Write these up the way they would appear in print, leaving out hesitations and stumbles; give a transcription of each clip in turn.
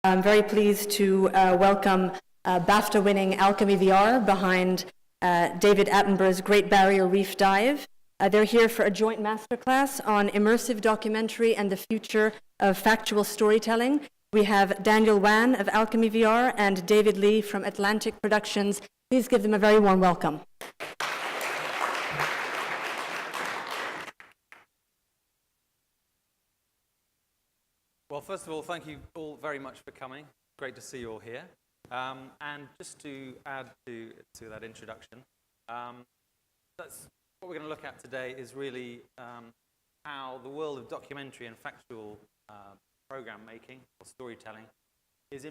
I'm very pleased to welcome BAFTA-winning Alchemy VR behind David Attenborough's Great Barrier Reef Dive. They're here for a joint masterclass on immersive documentary and the future of factual storytelling. We have Daniel Wan of Alchemy VR and David Lee from Atlantic Productions. Please give them a very warm welcome. Well, first of all, thank you all very much for coming. Great to see you all here. And just to add to that introduction, that's what we're going to look at today is really how the world of documentary and factual program making or storytelling is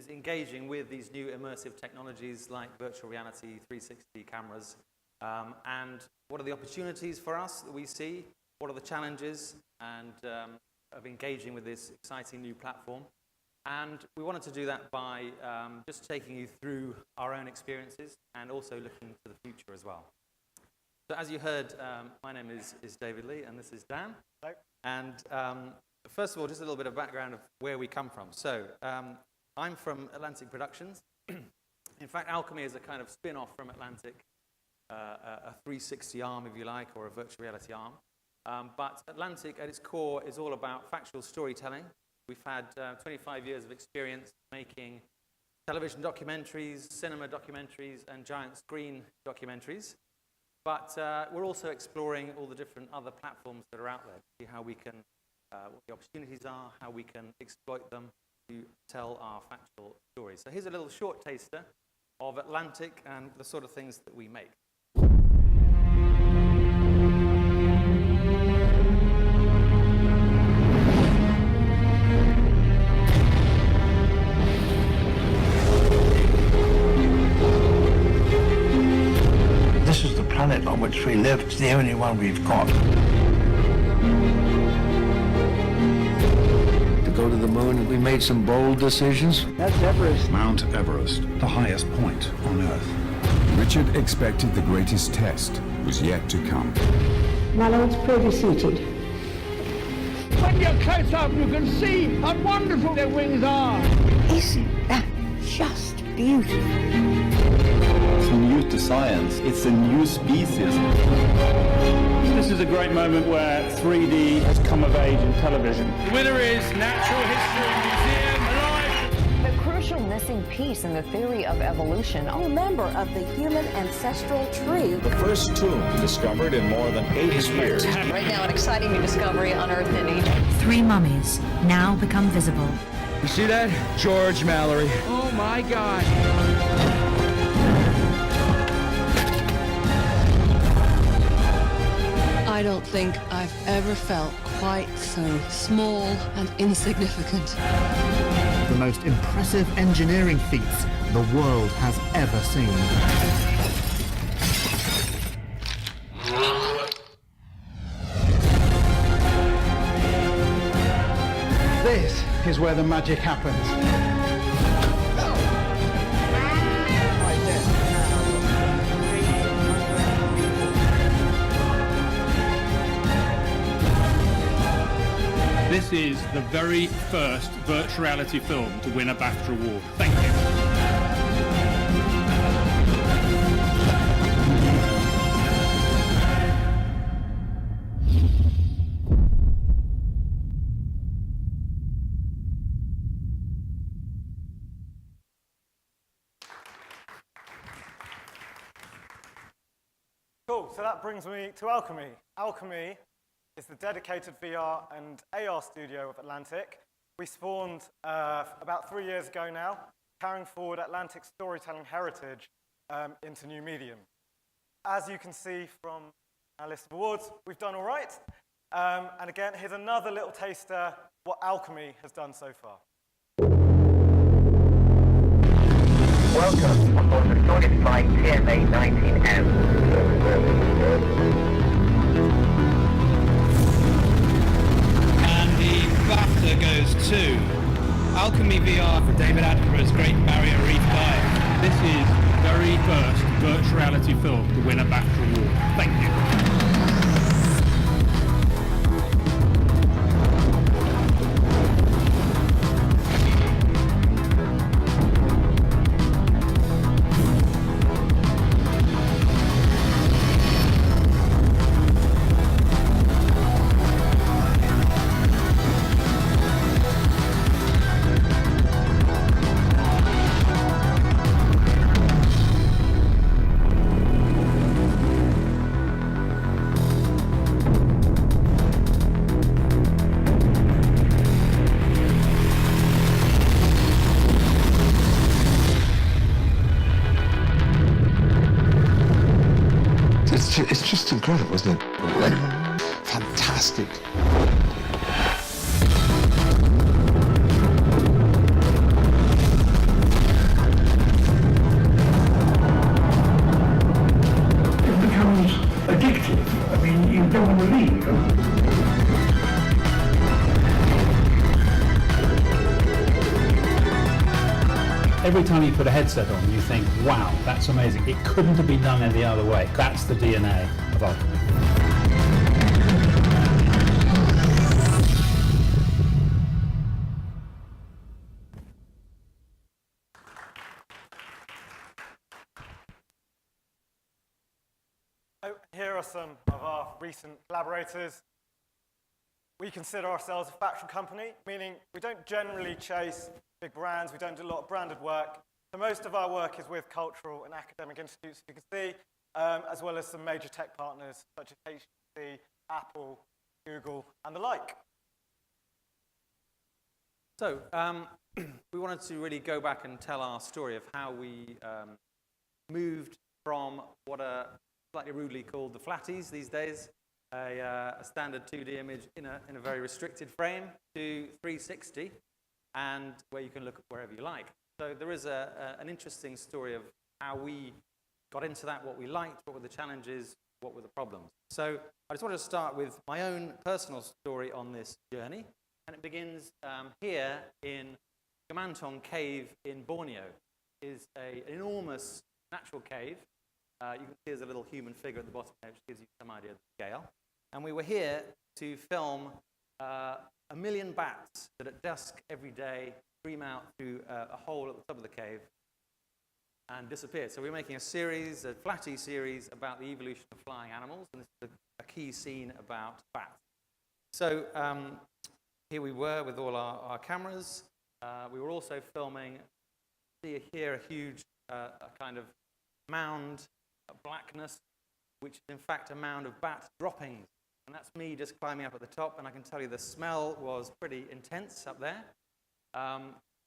engaging with these new immersive technologies like virtual reality, 360 cameras, and what are the opportunities for us that we see, what are the challenges, and of engaging with this exciting new platform. And we wanted to do that by just taking you through our own experiences and also looking to the future as well. So as you heard, my name is David Lee and this is Dan. Hello. And first of all, just a little bit of background of where we come from. So I'm from Atlantic Productions. In fact, Alchemy is a kind of spin-off from Atlantic, a 360 arm, if you like, or a virtual reality arm. But Atlantic, at its core, is all about factual storytelling. We've had 25 years of experience making television documentaries, cinema documentaries, and giant screen documentaries. But we're also exploring all the different other platforms that are out there to see how we can, what the opportunities are, how we can exploit them to tell our factual stories. So here's a little short taster of Atlantic and the sort of things that we make. This is the planet on which we live. It's the only one we've got. To go to the moon, we made some bold decisions. That's Everest. Mount Everest, the highest point on Earth. Richard expected the greatest test was yet to come. My lord's privy seated. When you're close up, you can see how wonderful their wings are. Isn't that just beautiful? It's new to science. It's a new species. This is a great moment where 3D has come of age in television. The winner is Natural History Museum Alive. The crucial missing piece in the theory of evolution. A member of the human ancestral tree. The first tomb discovered in more than 80 years. Right now, an exciting new discovery unearthed in Egypt. 3 mummies now become visible. You see that? George Mallory. Oh my God. I don't think I've ever felt quite so small and insignificant. The most impressive engineering feats the world has ever seen. This is where the magic happens. This is the very first virtual reality film to win a BAFTA award. Thank you. Cool, so that brings me to Alchemy. Alchemy is the dedicated VR and AR studio of Atlantic. We spawned about 3 years ago now, carrying forward Atlantic's storytelling heritage into new medium. As you can see from our list of awards, we've done all right. And again, here's another little taster what Alchemy has done so far. Welcome on board the Soviet flight TMA 19M. BAFTA goes to Alchemy VR for David Attenborough's Great Barrier Reef Dive. This is the very first virtual reality film to win a BAFTA award. Thank you. incredible, isn't it? Fantastic. It becomes addictive. I mean, you don't want to leave. Every time you put a headset on, you think, wow, that's amazing. It couldn't have been done any other way. That's the DNA of Alchemy. Here are some of our recent collaborators. We consider ourselves a factual company, meaning we don't generally chase big brands, we don't do a lot of branded work. So most of our work is with cultural and academic institutes, you can see, as well as some major tech partners such as HTC, Apple, Google, and the like. So, we wanted to really go back and tell our story of how we moved from what are slightly rudely called the flatties these days, a standard 2D image in a very restricted frame, to 360, and where you can look wherever you like. So there is an interesting story of how we got into that, what we liked, what were the challenges, what were the problems. So I just wanted to start with my own personal story on this journey, and it begins here in Gamantong Cave in Borneo. It is an enormous natural cave. You can see there's a little human figure at the bottom there, which gives you some idea of the scale. And we were here to film 1 million bats that at dusk every day stream out through a hole at the top of the cave and disappear. So we're making a series, a flatty series, about the evolution of flying animals, and this is a key scene about bats. So here we were with all our cameras. We were also filming, see here, a huge a kind of mound of blackness, which is in fact a mound of bat droppings. And that's me just climbing up at the top, and I can tell you the smell was pretty intense up there.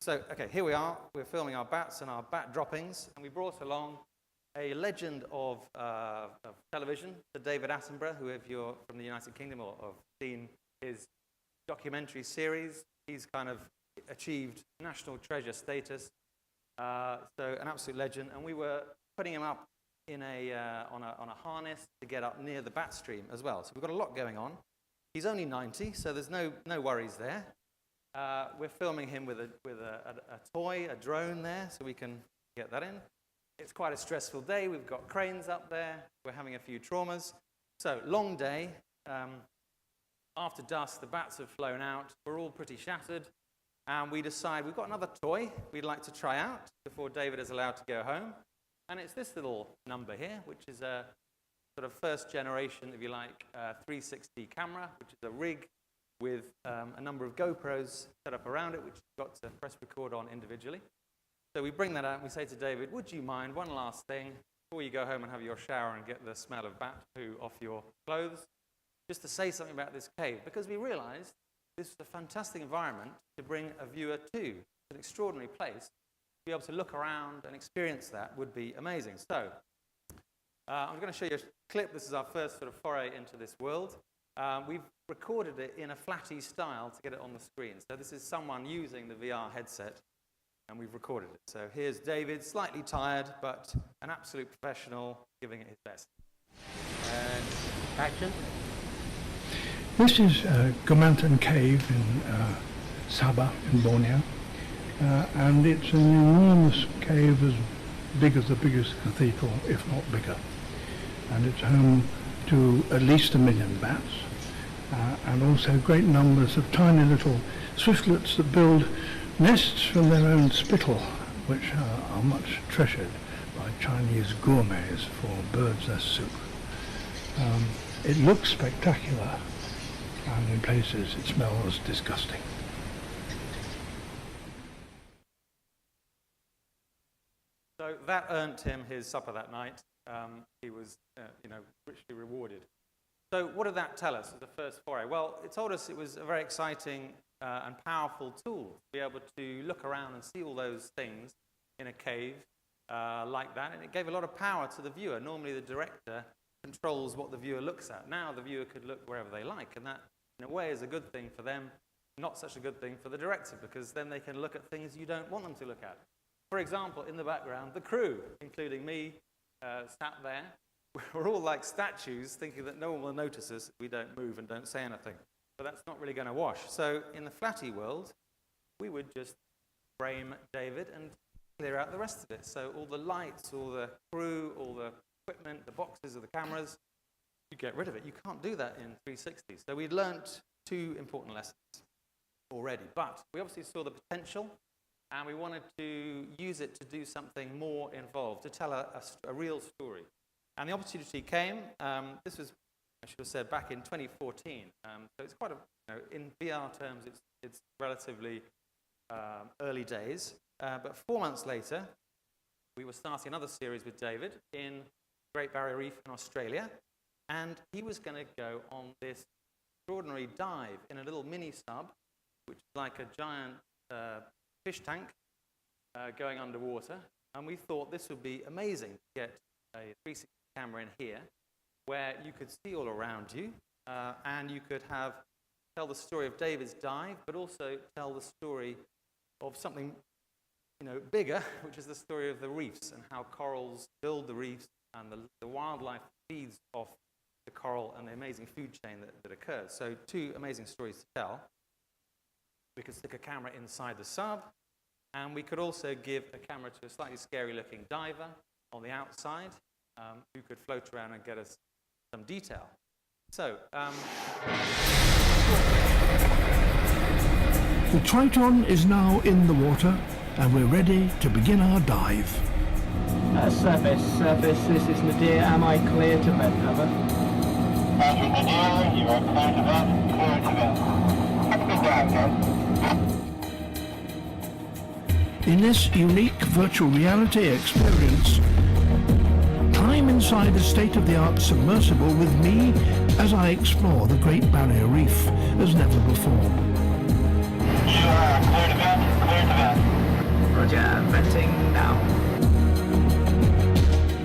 So, okay, here we are. We're filming our bats and our bat droppings, and we brought along a legend of television, Sir David Attenborough, who, if you're from the United Kingdom or have seen his documentary series, he's kind of achieved national treasure status. So, an absolute legend, and we were putting him up in on a harness to get up near the bat stream as well. So we've got a lot going on. He's only 90, so there's no worries there. We're filming him with a toy, a drone there, so we can get that in. It's quite a stressful day. We've got cranes up there. We're having a few traumas. So, long day. After dusk, the bats have flown out. We're all pretty shattered. And we decide we've got another toy we'd like to try out before David is allowed to go home. And it's this little number here, which is a sort of first generation, if you like, 360 camera, which is a rig with a number of GoPros set up around it, which you've got to press record on individually. So we bring that out and we say to David, would you mind, one last thing, before you go home and have your shower and get the smell of bat poo off your clothes, just to say something about this cave, because we realized this was a fantastic environment to bring a viewer to. It's an extraordinary place. To be able to look around and experience that would be amazing. So, I'm going to show you a clip. This is our first sort of foray into this world. We've recorded it in a flatty style to get it on the screen. So this is someone using the VR headset, and we've recorded it. So here's David, slightly tired, but an absolute professional, giving it his best. And action. This is Gamantong Cave in Sabah in Borneo. And it's an enormous cave as big as the biggest cathedral, if not bigger. And it's home to at least 1 million bats, and also great numbers of tiny little swiftlets that build nests from their own spittle, which are much treasured by Chinese gourmets for bird's nest soup. It looks spectacular, and in places it smells disgusting. So that earned him his supper that night. He was, richly rewarded. So what did that tell us as the first foray? Well, it told us it was a very exciting and powerful tool to be able to look around and see all those things in a cave like that. And it gave a lot of power to the viewer. Normally the director controls what the viewer looks at. Now the viewer could look wherever they like, and that, in a way, is a good thing for them, not such a good thing for the director, because then they can look at things you don't want them to look at. For example, in the background, the crew, including me, sat there. We're all like statues, thinking that no one will notice us if we don't move and don't say anything. But that's not really going to wash. So in the flatty world, we would just frame David and clear out the rest of it. So all the lights, all the crew, all the equipment, the boxes of the cameras, you get rid of it. You can't do that in 360. So we learnt 2 important lessons already. But we obviously saw the potential, and we wanted to use it to do something more involved, to tell a real story. And the opportunity came. This was, I should have said, back in 2014. So it's quite in VR terms, it's relatively early days. But 4 months later, we were starting another series with David in Great Barrier Reef in Australia. And he was going to go on this extraordinary dive in a little mini sub, which is like a giant fish tank going underwater. And we thought this would be amazing to get a 360 camera in here, where you could see all around you, and you could tell the story of David's dive, but also tell the story of something bigger, which is the story of the reefs and how corals build the reefs and the wildlife feeds off the coral and the amazing food chain that occurs. So 2 amazing stories to tell. We could stick a camera inside the sub, and we could also give a camera to a slightly scary-looking diver on the outside, who could float around and get us some detail. So, The Triton is now in the water, and we're ready to begin our dive. Surface, this is Nadir. Am I clear to vent, over? Nadir, you are clear to vent, Have a good dive, guys. In this unique virtual reality experience, I'm inside a state-of-the-art submersible with me as I explore the Great Barrier Reef as never before. You are clear to vent, Roger, venting now.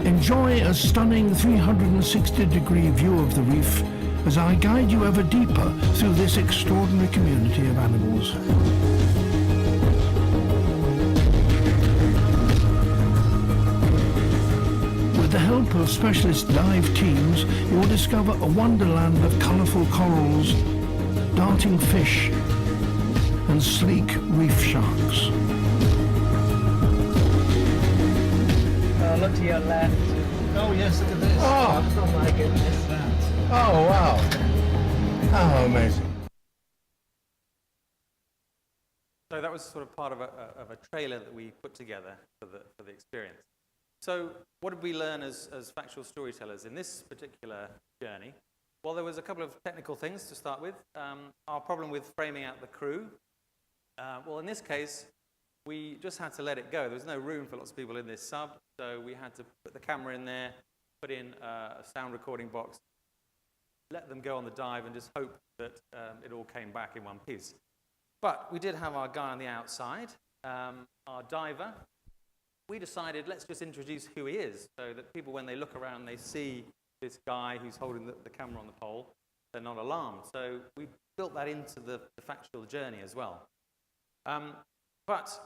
Enjoy a stunning 360-degree view of the reef as I guide you ever deeper through this extraordinary community of animals. With the help of specialist dive teams, you will discover a wonderland of colourful corals, darting fish, and sleek reef sharks. Look to your left. Oh yes, look at this. Oh my goodness. Oh wow. How amazing. So that was sort of part of a trailer that we put together for the experience. So what did we learn as factual storytellers in this particular journey? Well, there was a couple of technical things to start with. Our problem with framing out the crew. Well, in this case, we just had to let it go. There was no room for lots of people in this sub, so we had to put the camera in there, put in a sound recording box, let them go on the dive, and just hope that it all came back in one piece. But we did have our guy on the outside, our diver. We decided, let's just introduce who he is, so that people, when they look around, they see this guy who's holding the camera on the pole, they're not alarmed. So we built that into the factual journey as well. But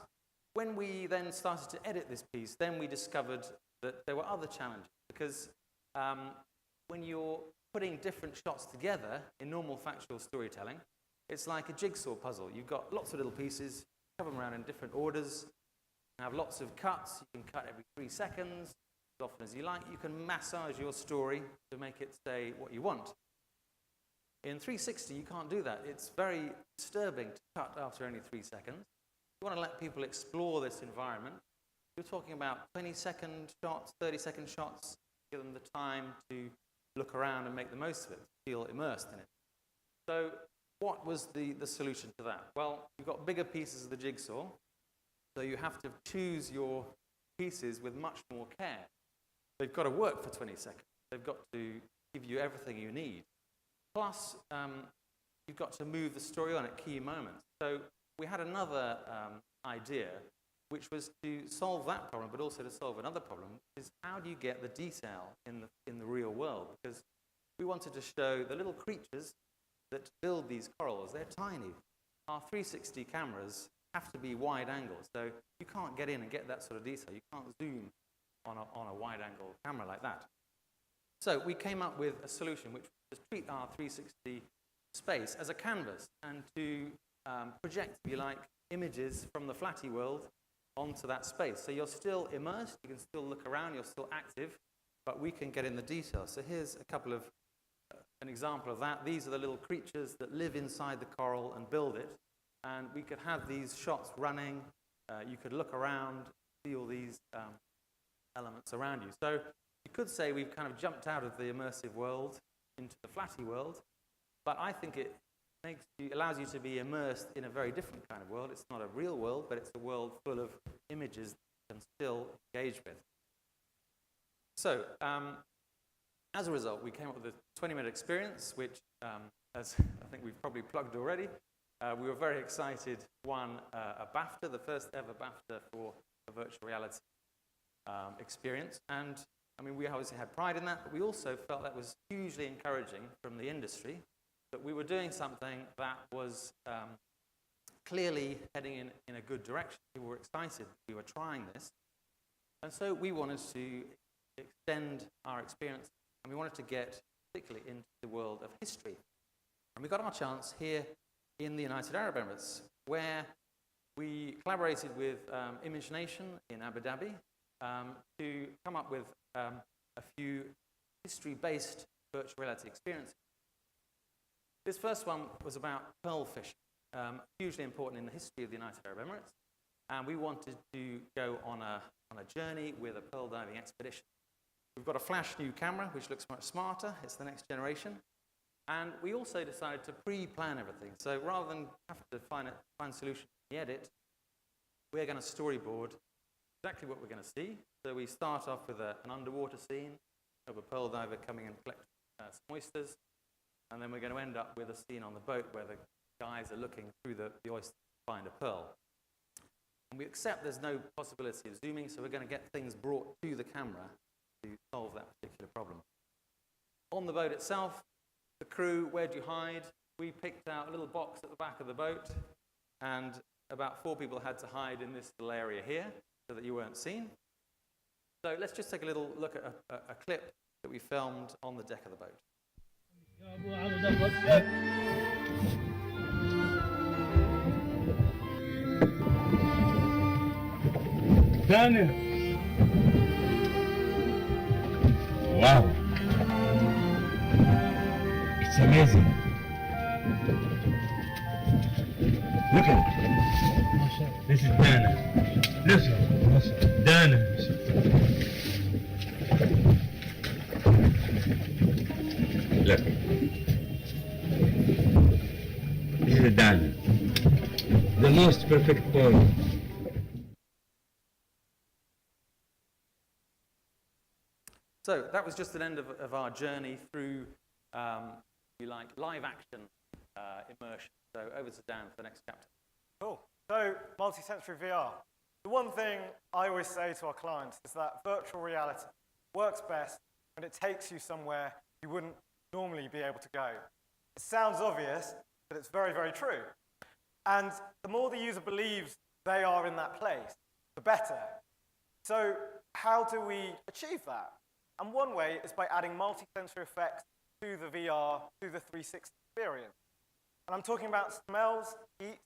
when we then started to edit this piece, then we discovered that there were other challenges, because when you're putting different shots together in normal factual storytelling, it's like a jigsaw puzzle. You've got lots of little pieces, shove them around in different orders, you have lots of cuts. You can cut every 3 seconds, as often as you like. You can massage your story to make it say what you want. In 360, you can't do that. It's very disturbing to cut after only 3 seconds. You want to let people explore this environment. You're talking about 20-second shots, 30-second shots, give them the time to look around and make the most of it, feel immersed in it. So what was the solution to that? Well, you've got bigger pieces of the jigsaw, so you have to choose your pieces with much more care. They've got to work for 20 seconds. They've got to give you everything you need. Plus, you've got to move the story on at key moments. So we had another idea, which was to solve that problem, but also to solve another problem, is how do you get the detail in in the real world, because we wanted to show the little creatures that build these corals. They're tiny. Our 360 cameras have to be wide angle, so you can't get in and get that sort of detail. You can't zoom on a wide angle camera like that. So we came up with a solution which was to treat our 360 space as a canvas and to project, if you like, images from the flatty world onto that space. So you're still immersed, you can still look around, you're still active, but we can get in the details. So here's a couple of, an example of that. These are the little creatures that live inside the coral and build it. And we could have these shots running. You could look around, see all these elements around you. So you could say we've kind of jumped out of the immersive world into the flatty world, but I think it allows you to be immersed in a very different kind of world. It's not a real world, but it's a world full of images that you can still engage with. So, as a result, we came up with a 20-minute experience, which, as I think we've probably plugged already, we were very excited, won a BAFTA, the first ever BAFTA for a virtual reality experience. And, I mean, we obviously had pride in that, but we also felt that was hugely encouraging from the industry, that we were doing something that was clearly heading in a good direction. We were excited. We were trying this. And so we wanted to extend our experience, and we wanted to get particularly into the world of history. And we got our chance here in the United Arab Emirates, where we collaborated with Image Nation in Abu Dhabi to come up with a few history-based virtual reality experiences. This first one was about pearl fishing, hugely important in the history of the United Arab Emirates, and we wanted to go on a journey with a pearl diving expedition. We've got a flash new camera, which looks much smarter. It's the next generation. And we also decided to pre-plan everything. So rather than have to find a solution in the edit, we're going to storyboard exactly what we're going to see. So we start off with an underwater scene of a pearl diver coming and collecting some oysters. And then we're going to end up with a scene on the boat where the guys are looking through the oysters to find a pearl. And we accept there's no possibility of zooming, so we're going to get things brought to the camera to solve that particular problem. On the boat itself, the crew, where do you hide? We picked out a little box at the back of the boat, and about 4 people had to hide in this little area here so that you weren't seen. So let's just take a little look at a clip that we filmed on the deck of the boat. Daniel! Wow! It's amazing. Look at it. This is Dana. Listen. Dana. Look. This is Dana. The most perfect pearl. So that was just an end of our journey through, if you like, live action immersion. So over to Dan for the next chapter. Cool. So multi-sensory VR. The one thing I always say to our clients is that virtual reality works best when it takes you somewhere you wouldn't normally be able to go. It sounds obvious, but it's very, very true. And the more the user believes they are in that place, the better. So how do we achieve that? And one way is by adding multi-sensory effects to the VR, to the 360 experience. And I'm talking about smells, heat,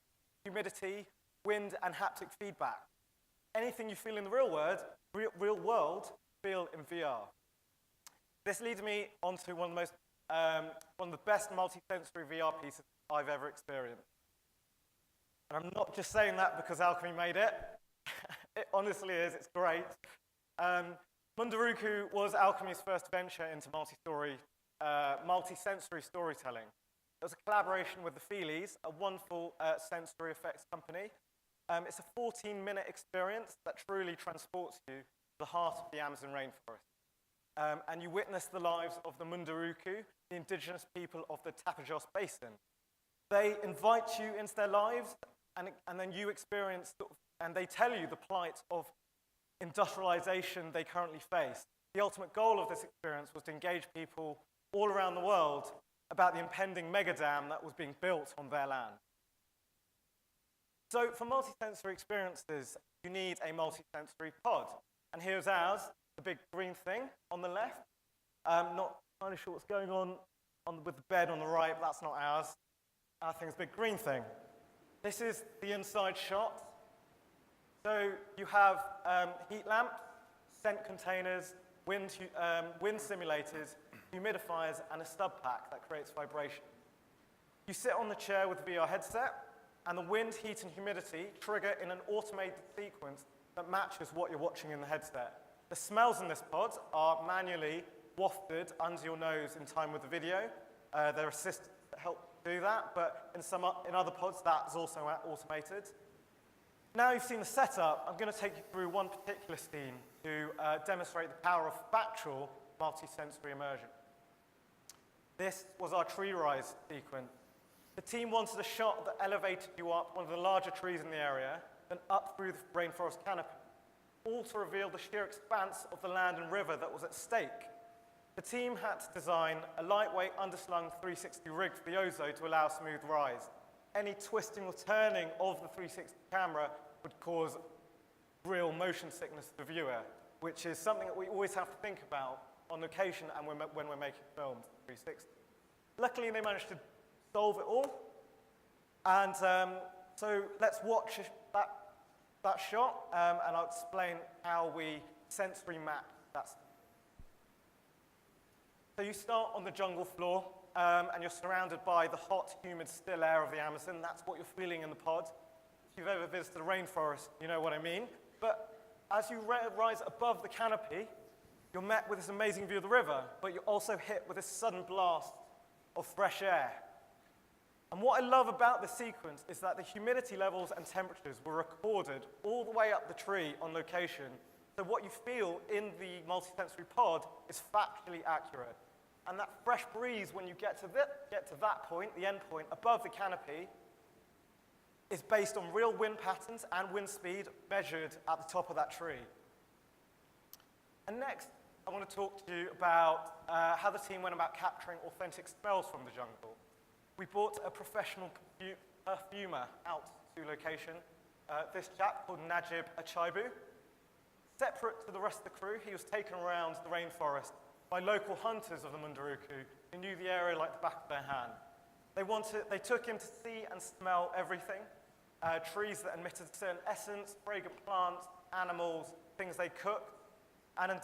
humidity, wind, and haptic feedback. Anything you feel in the real world, feel in VR. This leads me onto one of the best multi-sensory VR pieces I've ever experienced. And I'm not just saying that because Alchemy made it. It honestly is, it's great. Munduruku was Alchemy's first venture into multi-sensory storytelling. It was a collaboration with the Feelies, a wonderful sensory effects company. It's a 14-minute experience that truly transports you to the heart of the Amazon rainforest. And you witness the lives of the Munduruku, the indigenous people of the Tapajos Basin. They invite you into their lives, and then you experience, and they tell you the plight of industrialization they currently face, The ultimate goal of this experience was to engage people all around the world about the impending mega dam that was being built on their land. So for multisensory experiences, you need a multisensory pod. And here's ours, the big green thing on the left. Not entirely sure what's going on with the bed on the right, but that's not ours. Our thing's the big green thing. This is the inside shot. So you have heat lamps, scent containers, wind simulators, humidifiers, and a stub pack that creates vibration. You sit on the chair with the VR headset, and the wind, heat, and humidity trigger in an automated sequence that matches what you're watching in the headset. The smells in this pod are manually wafted under your nose in time with the video. There are assistants that help do that, but in other pods, that's also automated. Now you've seen the setup, I'm going to take you through one particular scene to demonstrate the power of Factual multi-sensory immersion. This was our tree rise sequence. The team wanted a shot that elevated you up one of the larger trees in the area and up through the rainforest canopy, all to reveal the sheer expanse of the land and river that was at stake. The team had to design a lightweight, underslung 360 rig for the Ozo to allow smooth rise. Any twisting or turning of the 360 camera would cause real motion sickness to the viewer, which is something that we always have to think about on location and when we're making films 360. Luckily, they managed to solve it all. And so let's watch that shot, and I'll explain how we sensory map that. So you start on the jungle floor, and you're surrounded by the hot, humid, still air of the Amazon. That's what you're feeling in the pod. If you've ever visited a rainforest, you know what I mean. But as you rise above the canopy, you're met with this amazing view of the river, but you're also hit with this sudden blast of fresh air. And what I love about this sequence is that the humidity levels and temperatures were recorded all the way up the tree on location. So what you feel in the multisensory pod is factually accurate. And that fresh breeze, when you get to that point, the end point, above the canopy, is based on real wind patterns and wind speed measured at the top of that tree. And next, I want to talk to you about how the team went about capturing authentic smells from the jungle. We brought a professional perfumer out to location, this chap called Najib Achaibu. Separate to the rest of the crew, he was taken around the rainforest by local hunters of the Munduruku who knew the area like the back of their hand. They took him to see and smell everything, trees that emitted a certain essence, fragrant plants, animals, things they cooked. And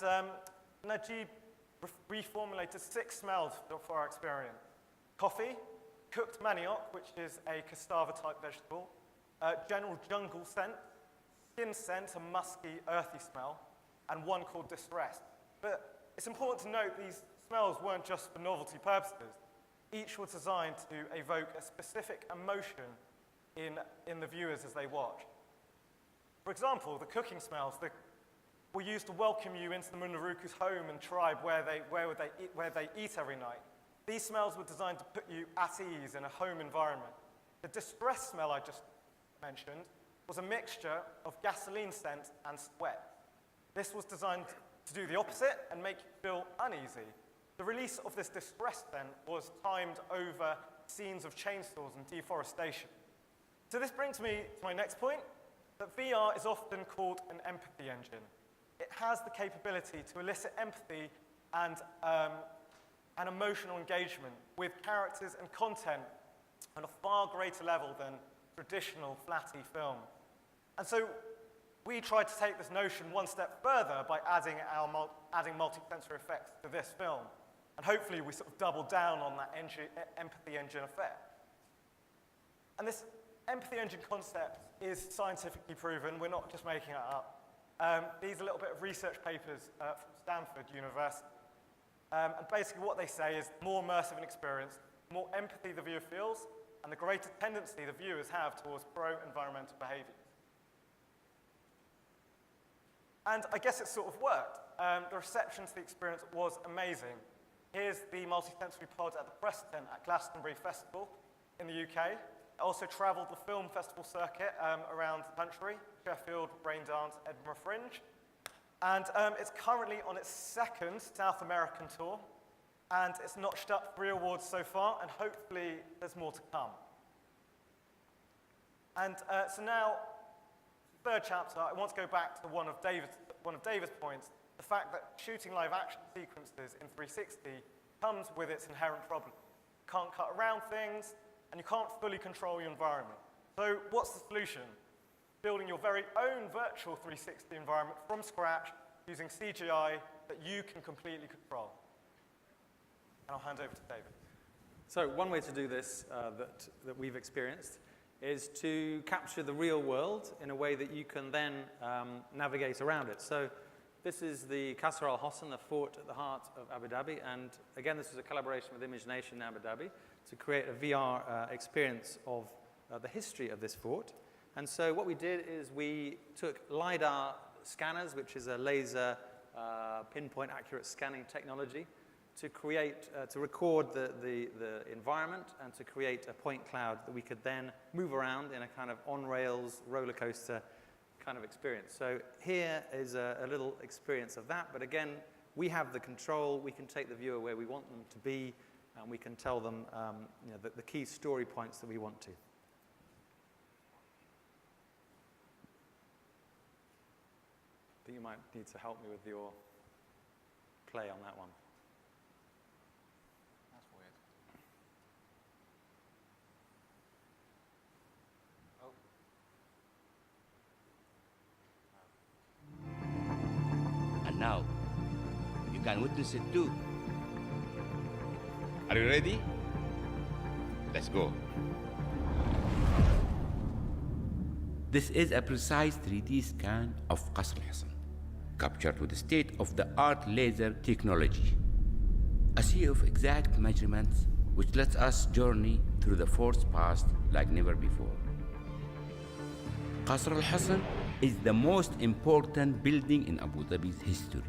Najib reformulated 6 smells for our experience. Coffee, cooked manioc, which is a cassava-type vegetable, general jungle scent, skin scent, a musky, earthy smell, and one called distress. But it's important to note these smells weren't just for novelty purposes. Each was designed to evoke a specific emotion in the viewers as they watch. For example, the cooking smells were used to welcome you into the Munduruku's home and tribe where they eat every night. These smells were designed to put you at ease in a home environment. The distress smell I just mentioned was a mixture of gasoline scent and sweat. This was designed to do the opposite and make you feel uneasy. The release of this distress scent was timed over scenes of chainsaws and deforestation. So this brings me to my next point, that VR is often called an empathy engine. It has the capability to elicit empathy and emotional engagement with characters and content on a far greater level than traditional flatty film. And so we tried to take this notion one step further by adding multi-sensory effects to this film. And hopefully we sort of doubled down on that empathy engine effect. And this empathy engine concept is scientifically proven. We're not just making it up. These are a little bit of research papers from Stanford University. And basically what they say is the more immersive an experience, the more empathy the viewer feels, and the greater tendency the viewers have towards pro-environmental behaviors. And I guess it sort of worked. The reception to the experience was amazing. Here's the multi-sensory pod at the press tent at Glastonbury Festival in the UK. I also travelled the film festival circuit around the country, Sheffield, Braindance, Edinburgh Fringe. And it's currently on its second South American tour, and it's notched up 3 awards so far, and hopefully there's more to come. And so now, third chapter, I want to go back to one of David's points, the fact that shooting live action sequences in 360 comes with its inherent problem. You can't cut around things, and you can't fully control your environment. So what's the solution? Building your very own virtual 360 environment from scratch using CGI that you can completely control. And I'll hand over to David. So one way to do this that we've experienced is to capture the real world in a way that you can then navigate around it. So this is the Qasr al-Hosn, the fort at the heart of Abu Dhabi. And again, this was a collaboration with ImageNation in Abu Dhabi to create a VR experience of the history of this fort. And so what we did is we took LiDAR scanners, which is a laser pinpoint accurate scanning technology, to create, to record the environment and to create a point cloud that we could then move around in a kind of on-rails roller coaster kind of experience. So here is a little experience of that, but again, we have the control. We can take the viewer where we want them to be, and we can tell them the key story points that we want to. I think you might need to help me with your play on that one. That's weird. And now, you can witness it too. Are you ready? Let's go. This is a precise 3D scan of Qasr al-Hosn, captured with state-of-the-art laser technology. A sea of exact measurements which lets us journey through the fort's past like never before. Qasr al-Hosn is the most important building in Abu Dhabi's history.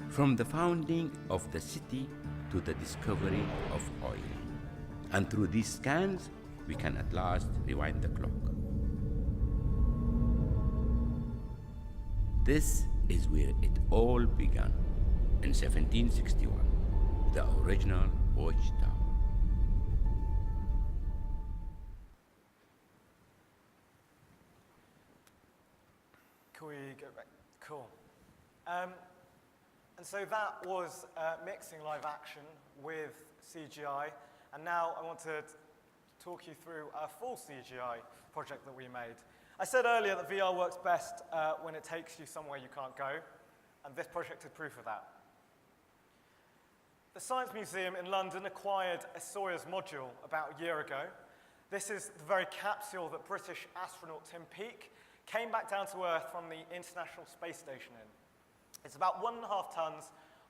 From the founding of the city to the discovery of oil. And through these scans, we can at last rewind the clock. This is where it all began, in 1761, the original watchtower. Can we go back? Cool. And so that was mixing live action with CGI, and now I want to talk you through a full CGI project that we made. I said earlier that VR works best when it takes you somewhere you can't go, and this project is proof of that. The Science Museum in London acquired a Soyuz module about a year ago. This is the very capsule that British astronaut Tim Peake came back down to Earth from the International Space Station in. It's about 1.5 tons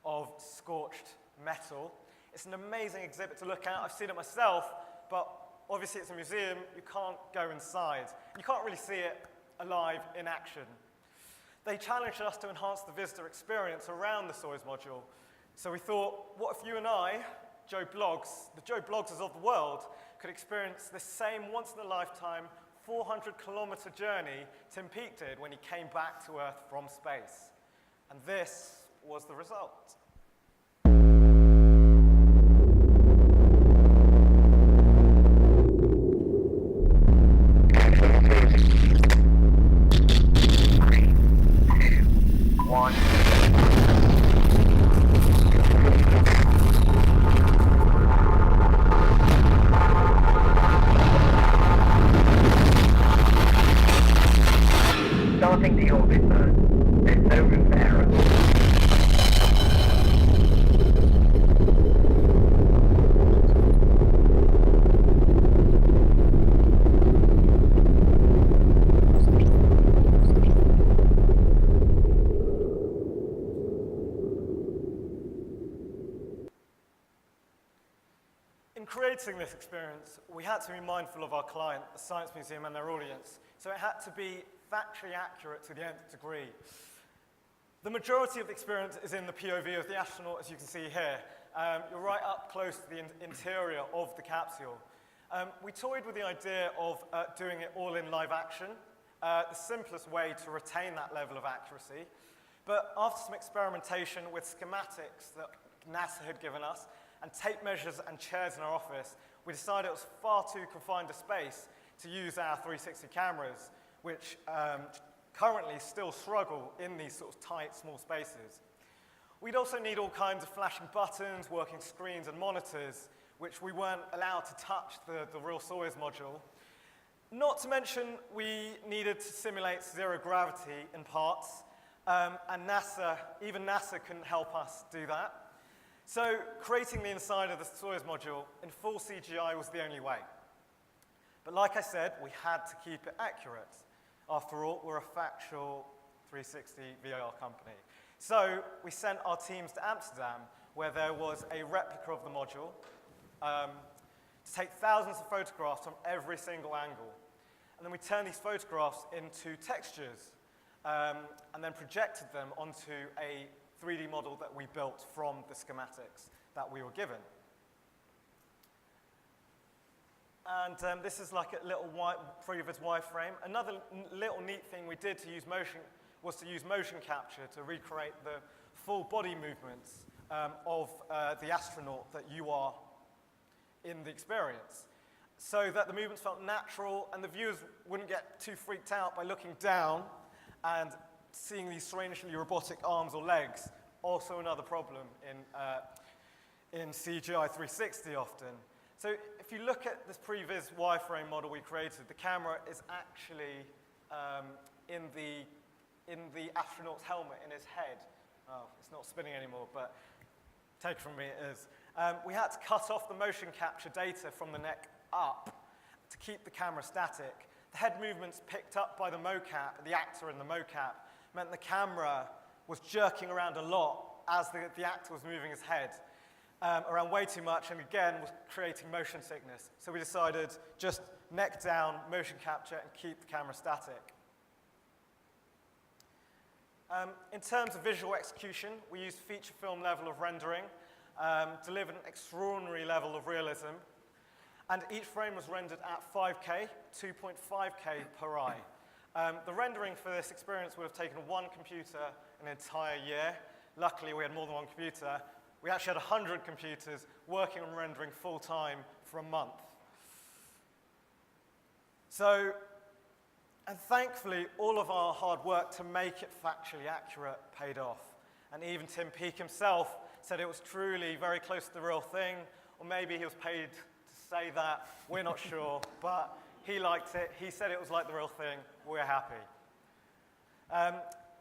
of scorched metal. It's an amazing exhibit to look at. I've seen it myself, but obviously it's a museum. You can't go inside. You can't really see it alive in action. They challenged us to enhance the visitor experience around the Soyuz module. So we thought, what if you and I, Joe Bloggs, the Joe Bloggses of the world, could experience the same once-in-a-lifetime 400-kilometer journey Tim Peake did when he came back to Earth from space. And this was the result. Starting the orbit burn. There's no room for error. In creating this experience, we had to be mindful of our client, the Science Museum, and their audience, so it had to be factually accurate to the nth degree. The majority of the experience is in the POV of the astronaut, as you can see here. You're right up close to the interior of the capsule. We toyed with the idea of doing it all in live action, the simplest way to retain that level of accuracy. But after some experimentation with schematics that NASA had given us, and tape measures and chairs in our office, we decided it was far too confined a space to use our 360 cameras, which currently still struggle in these sort of tight, small spaces. We'd also need all kinds of flashing buttons, working screens, and monitors, which we weren't allowed to touch the real Soyuz module. Not to mention, we needed to simulate zero gravity in parts, and even NASA couldn't help us do that. So creating the inside of the Soyuz module in full CGI was the only way. But like I said, we had to keep it accurate. After all, we're a Factual 360 VR company. So we sent our teams to Amsterdam, where there was a replica of the module, to take thousands of photographs from every single angle. And then we turned these photographs into textures, and then projected them onto a 3D model that we built from the schematics that we were given. And this is like a little previous wireframe. Another little neat thing we did to use motion capture to recreate the full body movements of the astronaut that you are in the experience, so that the movements felt natural and the viewers wouldn't get too freaked out by looking down and seeing these strangely robotic arms or legs. Also another problem in CGI 360 often. So if you look at this previs wireframe model we created, the camera is actually in the astronaut's helmet, in his head. Oh, it's not spinning anymore, but take it from me, it is. We had to cut off the motion capture data from the neck up to keep the camera static. The head movements picked up by the mocap, the actor in the mocap, meant the camera was jerking around a lot as the actor was moving his head around way too much, and again was creating motion sickness. So we decided just neck down, motion capture, and keep the camera static. In terms of visual execution, we used feature film level of rendering, delivered an extraordinary level of realism, and each frame was rendered at 5K, 2.5K per eye. The rendering for this experience would have taken one computer an entire year. Luckily, we had more than one computer. We actually had 100 computers working on rendering full-time for a month. So, and thankfully, all of our hard work to make it factually accurate paid off. And even Tim Peake himself said it was truly very close to the real thing, or maybe he was paid to say that. We're not sure, but he liked it. He said it was like the real thing. We're happy.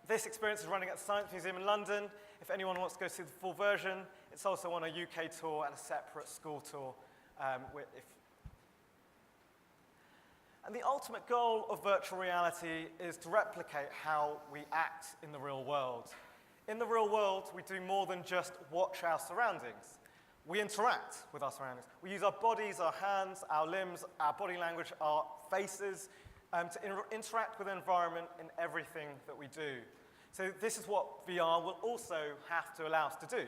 This experience is running at the Science Museum in London. If anyone wants to go see the full version, it's also on a UK tour and a separate school tour. And the ultimate goal of virtual reality is to replicate how we act in the real world. In the real world, we do more than just watch our surroundings. We interact with our surroundings. We use our bodies, our hands, our limbs, our body language, our faces, to interact with the environment in everything that we do. So this is what VR will also have to allow us to do.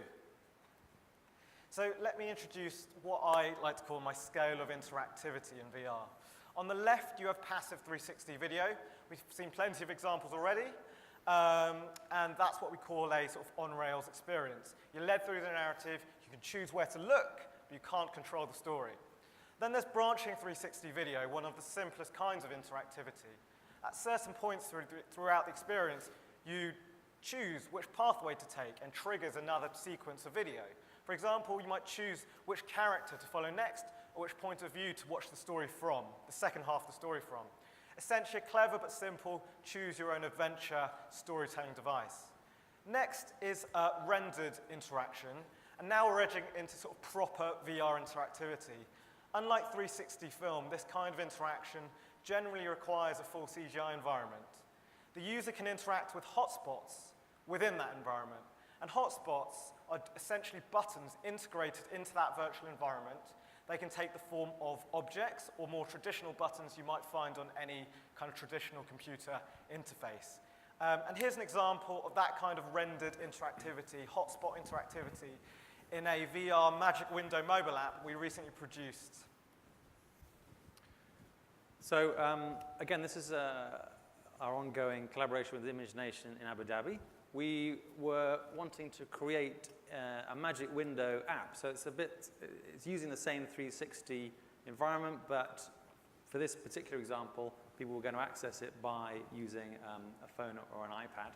So let me introduce what I like to call my scale of interactivity in VR. On the left, you have passive 360 video. We've seen plenty of examples already, and that's what we call a sort of on-rails experience. You're led through the narrative, you can choose where to look, but you can't control the story. Then there's branching 360 video, one of the simplest kinds of interactivity. At certain points throughout the experience, you choose which pathway to take and triggers another sequence of video. For example, you might choose which character to follow next, or which point of view to watch the story from, the second half of the story from. Essentially a clever but simple choose your own adventure storytelling device. Next is rendered interaction, and now we're edging into sort of proper VR interactivity. Unlike 360 film, this kind of interaction generally requires a full CGI environment. The user can interact with hotspots within that environment, and hotspots are essentially buttons integrated into that virtual environment. They can take the form of objects or more traditional buttons you might find on any kind of traditional computer interface. And here's an example of that kind of rendered interactivity, hotspot interactivity, in a VR Magic Window mobile app we recently produced. So again, this is our ongoing collaboration with Image Nation in Abu Dhabi, we were wanting to create a magic window app. So it's using the same 360 environment, but for this particular example, people were going to access it by using a phone or an iPad,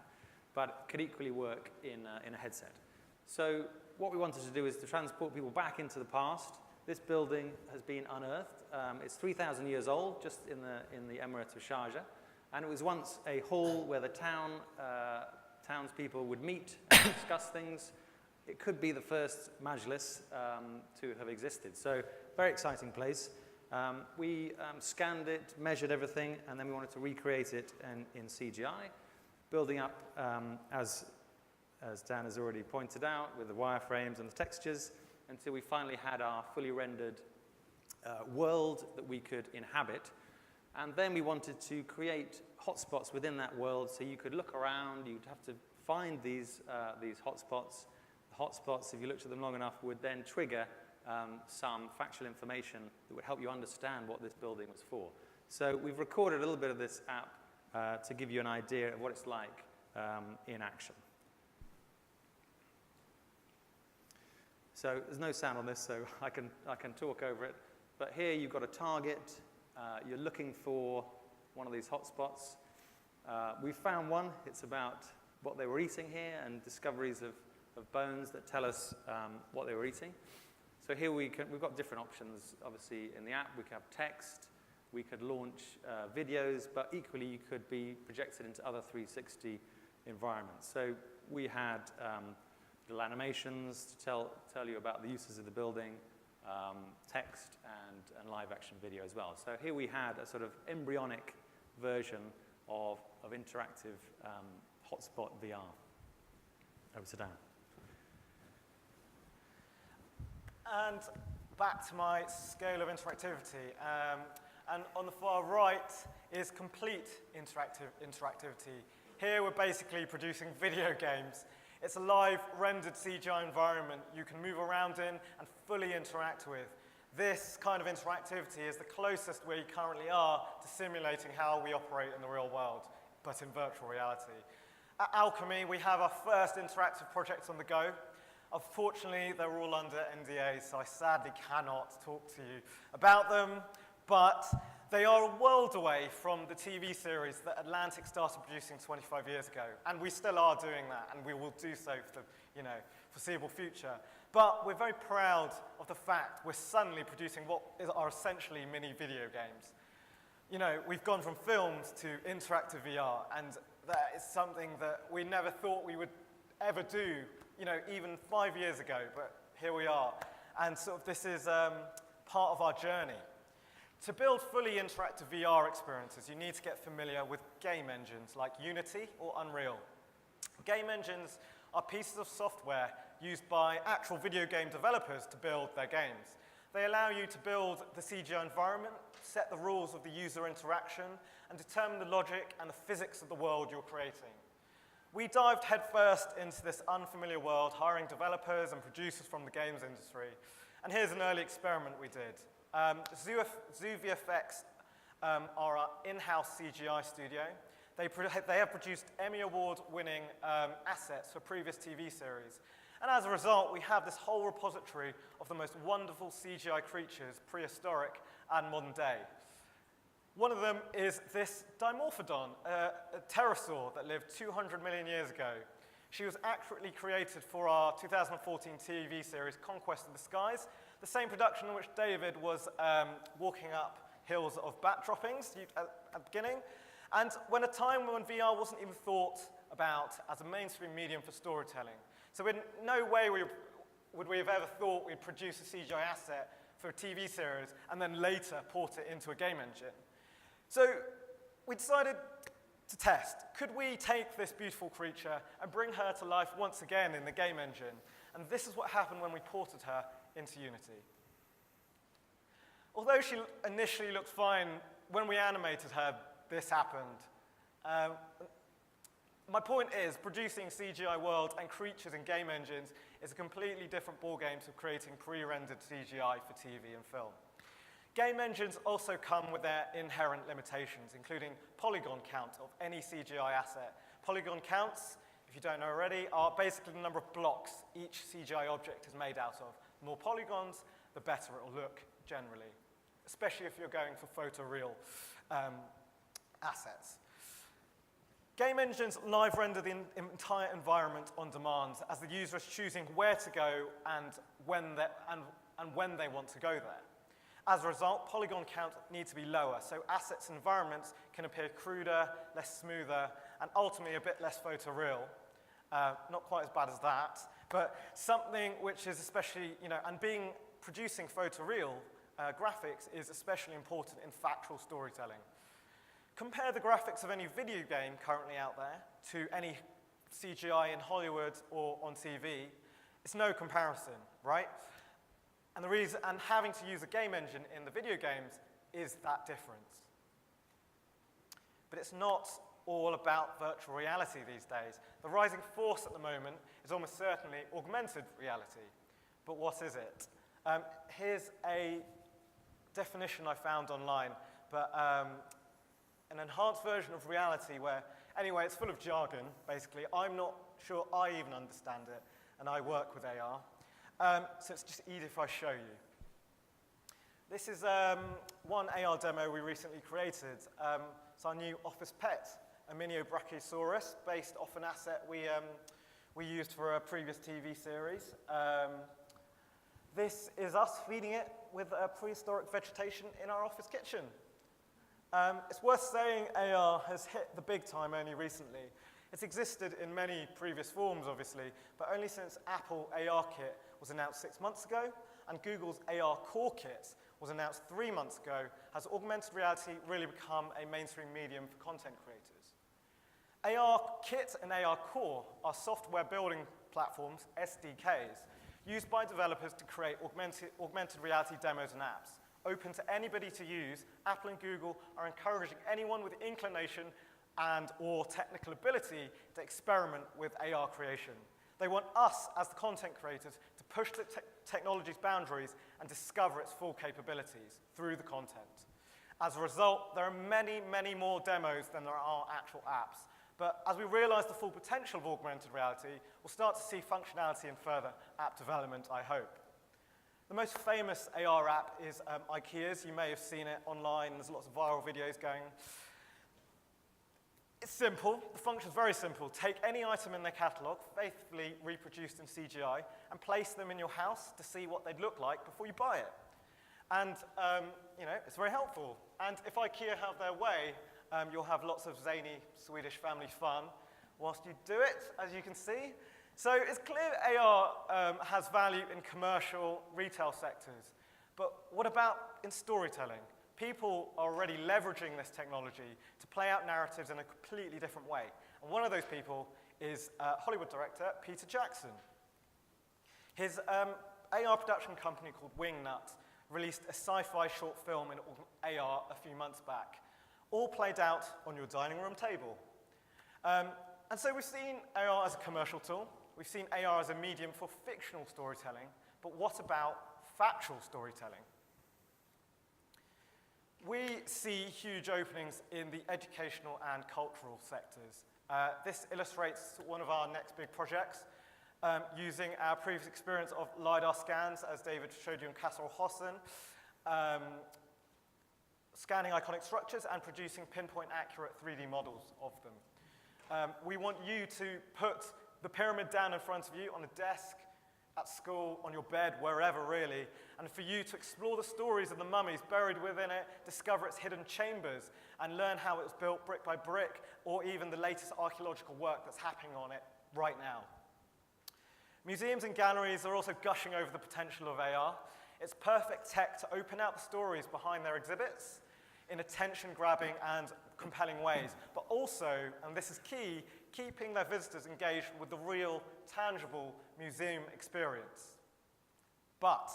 but it could equally work in a headset. So what we wanted to do is to transport people back into the past. This building has been unearthed. It's 3,000 years old, just in the Emirate of Sharjah, and it was once a hall where the townspeople would meet and discuss things. It could be the first majlis to have existed. So very exciting place. We scanned it, measured everything, and then we wanted to recreate it in CGI, building up, as Dan has already pointed out, with the wireframes and the textures, until we finally had our fully rendered world that we could inhabit. And then we wanted to create hotspots within that world, so you could look around, you'd have to find these hotspots. The hotspots, if you looked at them long enough, would then trigger some factual information that would help you understand what this building was for. So we've recorded a little bit of this app to give you an idea of what it's like in action. So there's no sound on this, so I can talk over it. But here you've got a target. You're looking for one of these hotspots. We found one. It's about what they were eating here and discoveries of bones that tell us what they were eating. So here we've got different options. Obviously, in the app, we could have text. We could launch videos, but equally, you could be projected into other 360 environments. So we had little animations to tell you about the uses of the building, text, and live action video as well. So here we had a sort of embryonic version of interactive hotspot VR. Over to Dan. And back to my scale of interactivity. And on the far right is complete interactivity. Here we're basically producing video games. It's a live rendered CGI environment you can move around in and fully interact with. This kind of interactivity is the closest we currently are to simulating how we operate in the real world, but in virtual reality. At Alchemy, we have our first interactive projects on the go. Unfortunately, they're all under NDA, so I sadly cannot talk to you about them, but they are a world away from the TV series that Atlantic started producing 25 years ago, and we still are doing that, and we will do so for the foreseeable future. But we're very proud of the fact we're suddenly producing what are essentially mini video games. You know, we've gone from films to interactive VR, and that is something that we never thought we would ever do, even 5 years ago, but here we are. And sort of this is part of our journey. To build fully interactive VR experiences, you need to get familiar with game engines like Unity or Unreal. Game engines are pieces of software used by actual video game developers to build their games. They allow you to build the CGI environment, set the rules of the user interaction, and determine the logic and the physics of the world you're creating. We dived headfirst into this unfamiliar world, hiring developers and producers from the games industry. And here's an early experiment we did. Zoo VFX are our in-house CGI studio. They have produced Emmy Award-winning assets for previous TV series. And as a result, we have this whole repository of the most wonderful CGI creatures, prehistoric and modern day. One of them is this Dimorphodon, a pterosaur that lived 200 million years ago. She was accurately created for our 2014 TV series, Conquest of the Skies, the same production in which David was walking up hills of bat droppings at the beginning. And when a time when VR wasn't even thought about as a mainstream medium for storytelling. So in no way would we have ever thought we'd produce a CGI asset for a TV series and then later port it into a game engine. So we decided to test. Could we take this beautiful creature and bring her to life once again in the game engine? And this is what happened when we ported her into Unity. Although she initially looked fine, when we animated her, this happened. My point is, producing CGI worlds and creatures in game engines is a completely different ballgame to creating pre-rendered CGI for TV and film. Game engines also come with their inherent limitations, including polygon count of any CGI asset. Polygon counts, if you don't know already, are basically the number of blocks each CGI object is made out of. The more polygons, the better it will look generally, especially if you're going for photoreal assets. Game engines live render the entire environment on demand as the user is choosing where to go and when they want to go there. As a result, polygon count needs to be lower, so assets and environments can appear cruder, less smoother, and ultimately a bit less photoreal. Not quite as bad as that, but something which is especially, and producing photoreal graphics is especially important in factual storytelling. Compare the graphics of any video game currently out there to any CGI in Hollywood or on TV. It's no comparison, right? And the reason, and having to use a game engine in the video games is that difference. But it's not all about virtual reality these days. The rising force at the moment is almost certainly augmented reality. But what is it? Here's a definition I found online, but an enhanced version of reality where, anyway, it's full of jargon, basically. I'm not sure I even understand it, and I work with AR. So it's just easy if I show you. This is one AR demo we recently created. It's our new office pet, a mini Brachiosaurus, based off an asset we used for a previous TV series. This is us feeding it with prehistoric vegetation in our office kitchen. It's worth saying AR has hit the big time only recently. It's existed in many previous forms, obviously, but only since Apple ARKit was announced 6 months ago, and Google's AR Core Kit was announced 3 months ago, has augmented reality really become a mainstream medium for content creators. ARKit and AR Core are software building platforms, SDKs, used by developers to create augmented reality demos and apps. Open to anybody to use, Apple and Google are encouraging anyone with inclination and or technical ability to experiment with AR creation. They want us, as the content creators, to push the technology's boundaries and discover its full capabilities through the content. As a result, there are many, many more demos than there are actual apps. But as we realize the full potential of augmented reality, we'll start to see functionality in further app development, I hope. The most famous AR app is IKEA's. You may have seen it online. There's lots of viral videos going. It's simple. The function's very simple. Take any item in their catalog, faithfully reproduced in CGI, and place them in your house to see what they'd look like before you buy it. And, it's very helpful. And if IKEA have their way, you'll have lots of zany Swedish family fun whilst you do it, as you can see. So it's clear AR has value in commercial retail sectors. But what about in storytelling? People are already leveraging this technology to play out narratives in a completely different way. And one of those people is Hollywood director Peter Jackson. His AR production company called Wingnut released a sci-fi short film in AR a few months back, all played out on your dining room table. And so we've seen AR as a commercial tool. We've seen AR as a medium for fictional storytelling. But what about factual storytelling? We see huge openings in the educational and cultural sectors. This illustrates one of our next big projects, using our previous experience of LiDAR scans, as David showed you in Castle Hossen, scanning iconic structures and producing pinpoint accurate 3D models of them. We want you to put the pyramid down in front of you on a desk, at school, on your bed, wherever really, and for you to explore the stories of the mummies buried within it, discover its hidden chambers, and learn how it was built brick by brick, or even the latest archaeological work that's happening on it right now. Museums and galleries are also gushing over the potential of AR. It's perfect tech to open out the stories behind their exhibits in attention-grabbing and compelling ways, but also, and this is key, keeping their visitors engaged with the real, tangible museum experience. But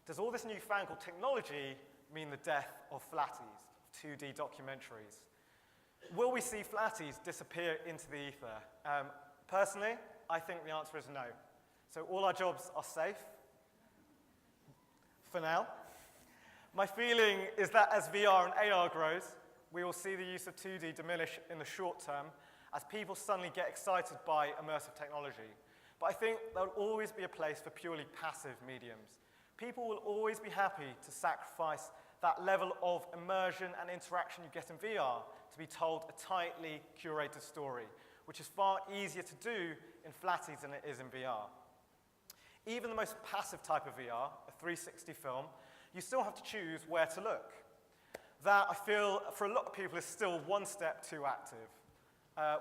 does all this newfangled technology mean the death of flatties, 2D documentaries? Will we see flatties disappear into the ether? Personally, I think the answer is no. So all our jobs are safe, for now. My feeling is that as VR and AR grows, we will see the use of 2D diminish in the short term as people suddenly get excited by immersive technology. But I think there will always be a place for purely passive mediums. People will always be happy to sacrifice that level of immersion and interaction you get in VR to be told a tightly curated story, which is far easier to do in flatties than it is in VR. Even the most passive type of VR, a 360 film, you still have to choose where to look. That, I feel, for a lot of people is still one step too active.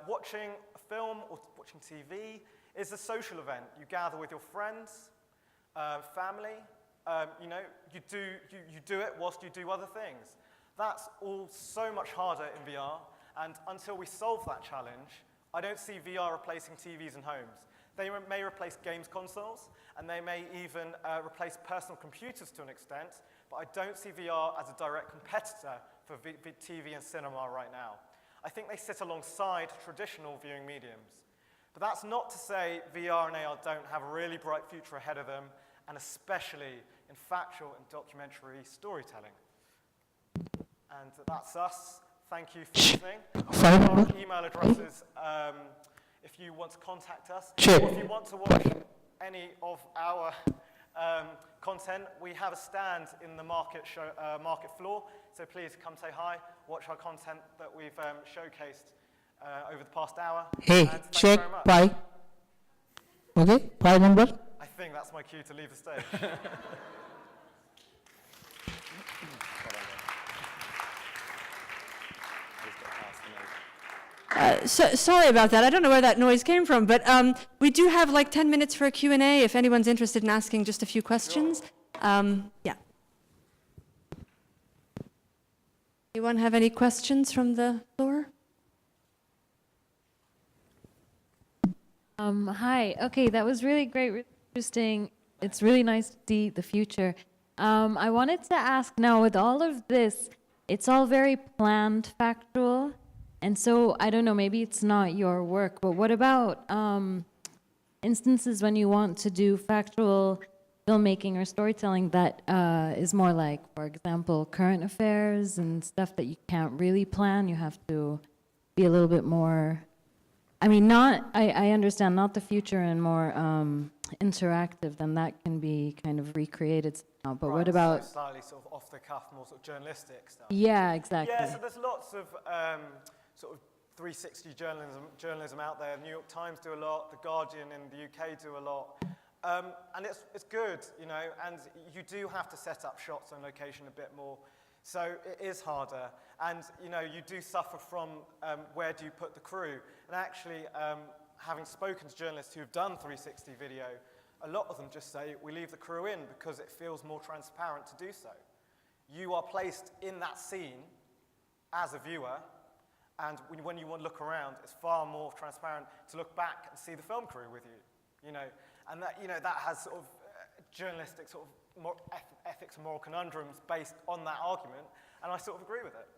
Watching a film or watching TV is a social event. You gather with your friends, family, you do it whilst you do other things. That's all so much harder in VR, and until we solve that challenge, I don't see VR replacing TVs in homes. They may replace games consoles, and they may even replace personal computers to an extent, but I don't see VR as a direct competitor for TV and cinema right now. I think they sit alongside traditional viewing mediums. But that's not to say VR and AR don't have a really bright future ahead of them, and especially in factual and documentary storytelling. And that's us. Thank you for listening. Our email addresses, if you want to contact us, or if you want to watch any of our content, we have a stand in the market floor, so please come say hi, watch our content that we've showcased over the past hour. Hey, check pi. Okay, pi number. I think that's my cue to leave the stage. Sorry about that. I don't know where that noise came from, but we do have like 10 minutes for a Q&A if anyone's interested in asking just a few questions. Yeah. Anyone have any questions from the floor? Hi. Okay, that was really great, really interesting. It's really nice to see the future. I wanted to ask now, with all of this, it's all very planned, factual. And so, I don't know, maybe it's not your work, but what about instances when you want to do factual filmmaking or storytelling that is more like, for example, current affairs and stuff that you can't really plan? You have to be a little bit more, I mean, I understand, not the future and more interactive, then that can be kind of recreated somehow. But what about... So slightly sort of off the cuff, more sort of journalistic stuff. Yeah, exactly. Yeah, so there's lots of sort of 360 journalism out there. The New York Times do a lot, The Guardian in the UK do a lot. And it's good, you know, and you do have to set up shots on location a bit more. So it is harder. And, you know, you do suffer from where do you put the crew. And actually, having spoken to journalists who have done 360 video, a lot of them just say, we leave the crew in because it feels more transparent to do so. You are placed in that scene as a viewer, and when you want to look around, it's far more transparent to look back and see the film crew with you, you know. And that, you know, that has sort of journalistic sort of more ethics and moral conundrums based on that argument, and I sort of agree with it.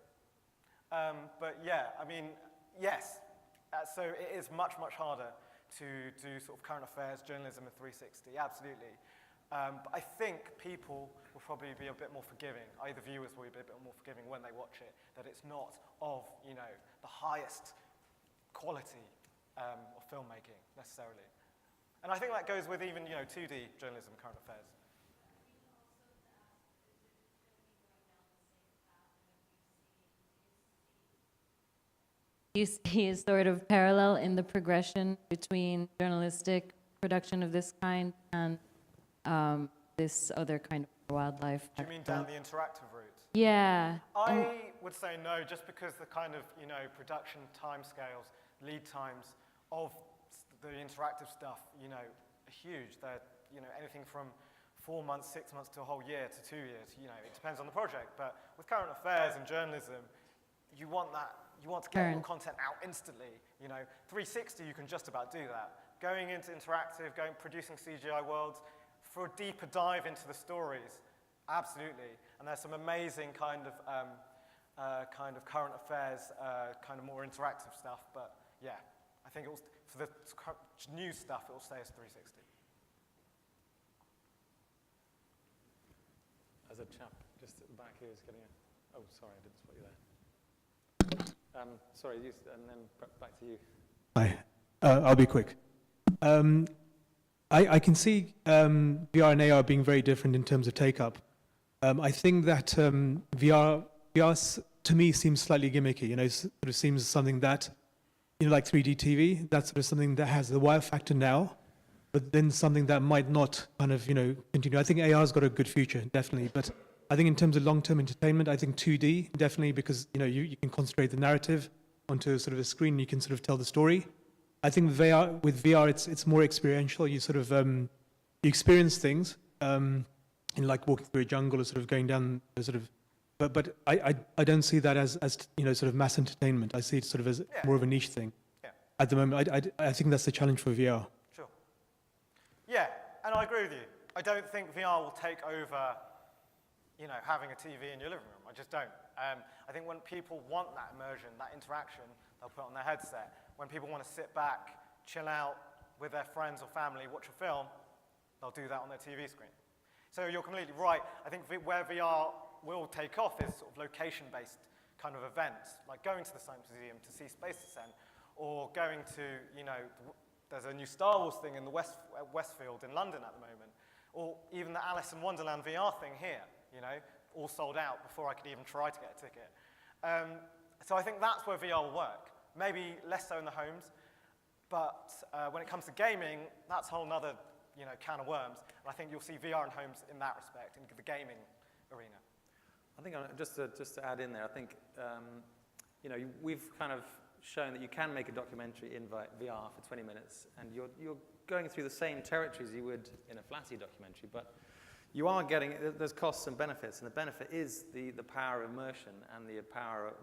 But yeah, I mean, yes, so it is much, much harder to do sort of current affairs journalism in 360, absolutely. But I think people will probably be a bit more forgiving, either viewers will be a bit more forgiving when they watch it, that it's not of, you know, the highest quality of filmmaking, necessarily. And I think that goes with even, you know, 2D journalism, current affairs. You see a sort of parallel in the progression between journalistic production of this kind and this other kind of wildlife. Do you mean down the interactive route? Yeah. I would say no, just because the kind of, you know, production timescales, lead times of the interactive stuff, you know, are huge. They're, you know, anything from 4 months, 6 months to a whole year to 2 years. You know, it depends on the project. But with current affairs and journalism, you want that. You want to get more content out instantly. You know, 360, you can just about do that. Going into interactive, producing CGI worlds, for a deeper dive into the stories, absolutely. And there's some amazing kind of current affairs, kind of more interactive stuff. But yeah, I think it will, for the new stuff, it will stay as 360. As a chap, just at the back here is getting a... Oh, sorry, I didn't spot you there. Sorry, you, and then back to you. Hi, I'll be quick. I can see VR and AR being very different in terms of take-up. I think that VR to me seems slightly gimmicky. You know, it sort of seems something that, you know, like 3D TV, that's sort of something that has the wow factor now, but then something that might not kind of, you know, continue. I think AR's got a good future, definitely, but I think in terms of long-term entertainment, I think 2D, definitely, because, you know, you can concentrate the narrative onto sort of a screen, you can sort of tell the story. I think with VR, it's more experiential. You sort of, you experience things, in like walking through a jungle or sort of going down a sort of, but I don't see that as you know, sort of mass entertainment. I see it sort of as more of a niche thing. Yeah. At the moment, I think that's the challenge for VR. Sure. Yeah, and I agree with you. I don't think VR will take over, you know, having a TV in your living room. I just don't. I think when people want that immersion, that interaction, they'll put on their headset. When people want to sit back, chill out with their friends or family, watch a film, they'll do that on their TV screen. So you're completely right. I think where VR will take off is sort of location-based kind of events, like going to the Science Museum to see Space Descent, or going to, you know, there's a new Star Wars thing in the Westfield in London at the moment, or even the Alice in Wonderland VR thing here, you know, all sold out before I could even try to get a ticket. So I think that's where VR will work. Maybe less so in the homes, but when it comes to gaming, that's a whole nother, you know, can of worms. And I think you'll see VR in homes in that respect, in the gaming arena. I think just to add in there, I think, you know, we've kind of shown that you can make a documentary in VR for 20 minutes, and you're going through the same territories you would in a flatty documentary, but you are getting, there's costs and benefits, and the benefit is the power of immersion and the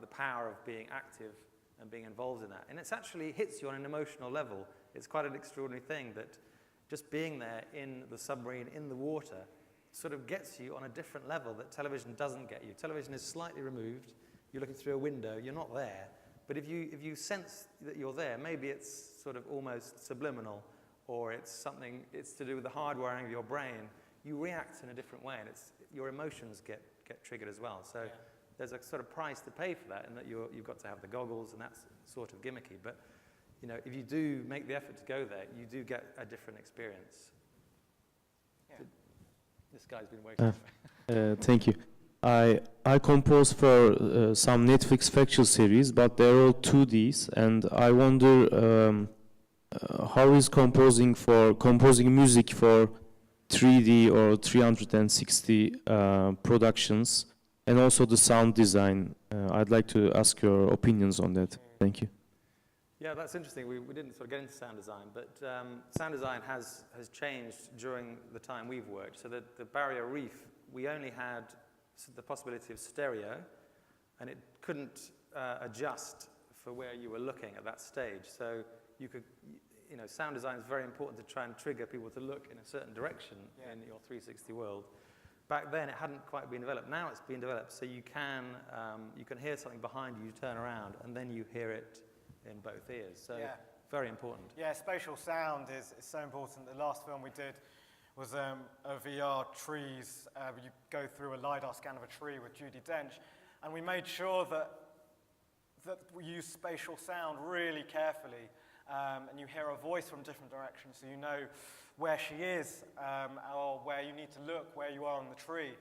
power of being active and being involved in that. And it's actually hits you on an emotional level. It's quite an extraordinary thing that just being there in the submarine, in the water, sort of gets you on a different level that television doesn't get you. Television is slightly removed. You're looking through a window. You're not there. But if you sense that you're there, maybe it's sort of almost subliminal, or it's to do with the hardwiring of your brain. You react in a different way, and your emotions get triggered as well. So there's a sort of price to pay for that, in that you've got to have the goggles, and that's sort of gimmicky. But you know, if you do make the effort to go there, you do get a different experience. Yeah. This guy's been waiting. Thank you. I compose for some Netflix Factual series, but they're all 2Ds, and I wonder how is composing music for 3D or 360 productions, and also the sound design. I'd like to ask your opinions on that. Thank you. Yeah, that's interesting. We didn't sort of get into sound design, but sound design has changed during the time we've worked. So the Barrier Reef, we only had the possibility of stereo, and it couldn't adjust for where you were looking at that stage. So you could, you know, sound design is very important to try and trigger people to look in a certain direction in your 360 world. Back then, it hadn't quite been developed. Now it's been developed, so you can hear something behind you, you turn around, and then you hear it in both ears. So very important. Yeah, spatial sound is so important. The last film we did was a VR trees. You go through a LiDAR scan of a tree with Judi Dench, and we made sure that we use spatial sound really carefully, and you hear a voice from different directions, so you know where she is, or where you need to look, where you are on the tree.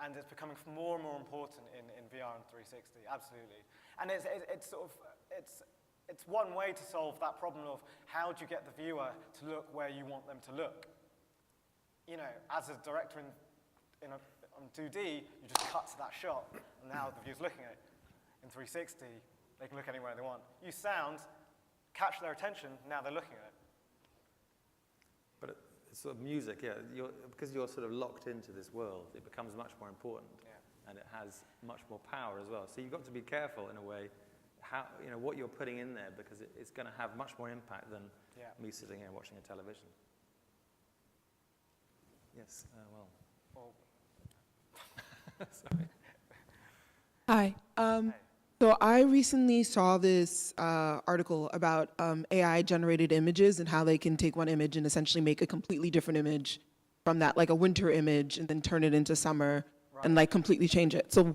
And it's becoming more and more important in VR and 360, absolutely. And it's one way to solve that problem of how do you get the viewer to look where you want them to look. You know, as a director on 2D, you just cut to that shot, and now the viewer's looking at it. In 360, they can look anywhere they want. Use sound, catch their attention, now they're looking at it. But it's sort of music, yeah. Because you're sort of locked into this world, it becomes much more important, and it has much more power as well. So you've got to be careful in a way, what you're putting in there, because it's going to have much more impact than me sitting here watching a television. Yes, sorry. Hi. So I recently saw this article about AI-generated images and how they can take one image and essentially make a completely different image from that, like a winter image, and then turn it into summer. and like completely change it. So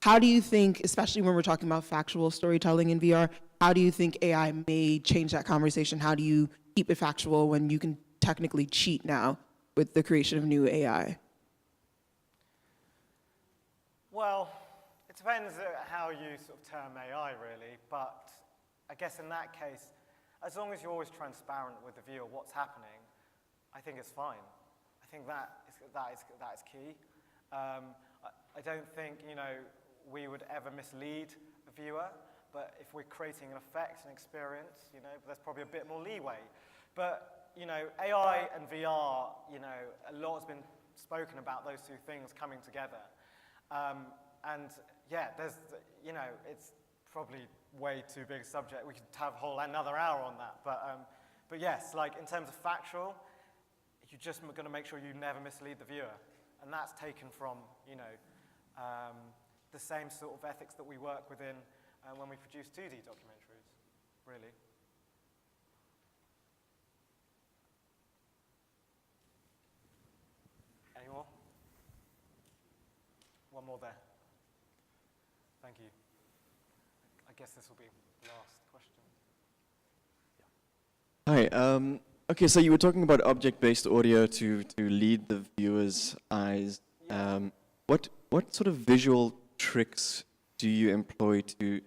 how do you think, especially when we're talking about factual storytelling in VR, how do you think AI may change that conversation? How do you keep it factual when you can technically cheat now with the creation of new AI? Well, it depends how you sort of term AI, really. But I guess in that case, as long as you're always transparent with the viewer what's happening, I think it's fine. I think that is key. I don't think, we would ever mislead the viewer, but if we're creating an effect and experience, there's probably a bit more leeway. But, AI and VR, a lot has been spoken about those two things coming together. And yeah, it's probably way too big a subject. We could have another hour on that. But yes, like in terms of factual, you're just going to make sure you never mislead the viewer. And that's taken from, the same sort of ethics that we work within when we produce 2D documentaries, really. Any more? One more there. Thank you. I guess this will be the last question. Hi. Okay, so you were talking about object-based audio to lead the viewer's eyes. What sort of visual tricks do you employ to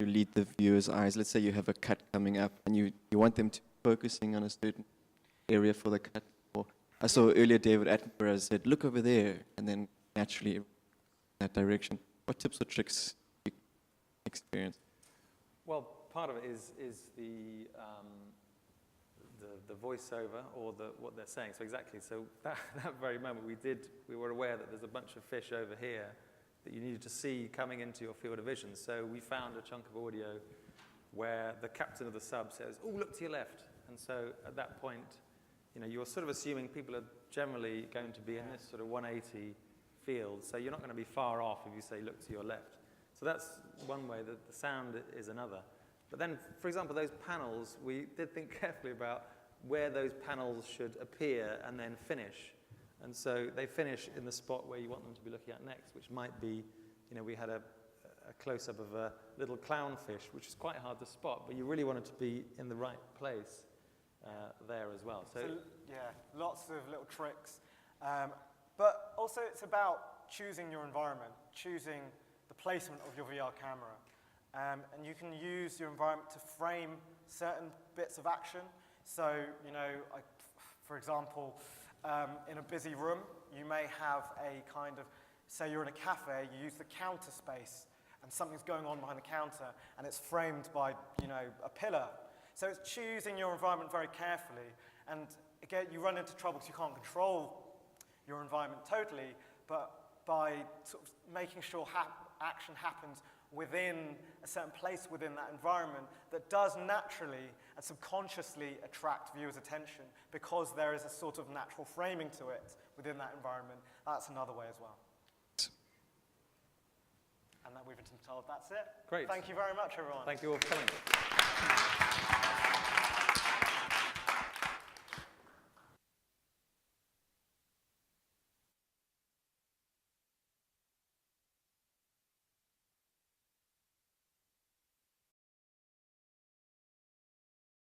lead the viewer's eyes? Let's say you have a cut coming up and you want them to focusing on a certain area for the cut. Or I saw earlier David Attenborough said, look over there, and then naturally in that direction. What tips or tricks do you experience? Well, part of it is the voiceover or what they're saying. So exactly, so that very moment we were aware that there's a bunch of fish over here that you needed to see coming into your field of vision. So we found a chunk of audio where the captain of the sub says, oh, look to your left. And so at that point, you're sort of assuming people are generally going to be in this sort of 180 field. So you're not going to be far off if you say, look to your left. So that's one way. The sound is another. But then, for example, those panels, we did think carefully about where those panels should appear and then finish. And so they finish in the spot where you want them to be looking at next, which might be, we had a close-up of a little clownfish, which is quite hard to spot, but you really want it to be in the right place there as well. So yeah, lots of little tricks. But also it's about choosing your environment, choosing the placement of your VR camera. And you can use your environment to frame certain bits of action. So, for example, in a busy room, you may have a kind of, say you're in a cafe, you use the counter space, and something's going on behind the counter, and it's framed by, a pillar. So it's choosing your environment very carefully, and again, you run into trouble because you can't control your environment totally, but by sort of making sure action happens within a certain place within that environment that does naturally and subconsciously attract viewers' attention because there is a sort of natural framing to it within that environment. That's another way as well. And that we've been told that's it. Great. Thank you very much, everyone. Thank you all for coming.